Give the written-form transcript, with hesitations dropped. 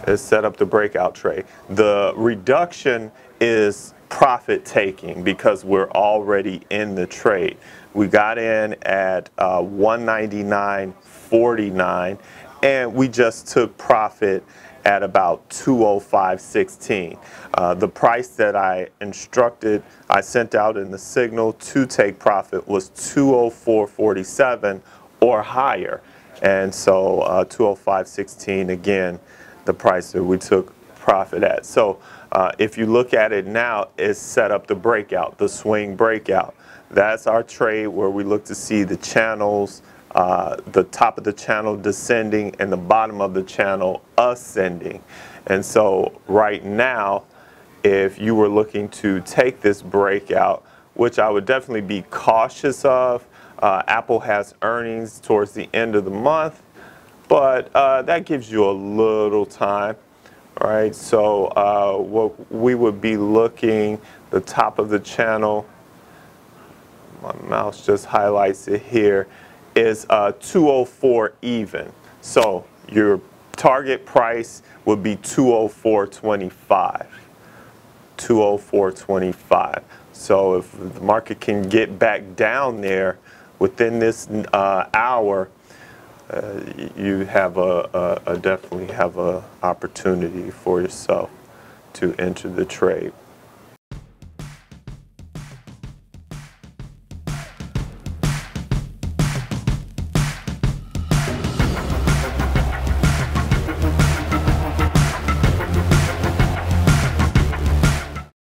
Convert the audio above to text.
Is set up the breakout trade. The reduction is profit taking because we're already in the trade. We got in at 199.49 and we just took profit at about 205.16. The price that I sent out in the signal to take profit was 204.47 or higher. And so 205.16 again, the price that we took profit at. So if you look at it now, it's set up the breakout, the swing breakout. That's our trade where we look to see the channels, the top of the channel descending and the bottom of the channel ascending. And so right now, if you were looking to take this breakout, which I would definitely be cautious of, Apple has earnings towards the end of the month, but that gives you a little time. All right, so what we would be looking, the top of the channel, my mouse just highlights it here, is 204 even. So your target price would be 204.25. 204.25. So if the market can get back down there within this hour, you have definitely have a opportunity for yourself to enter the trade.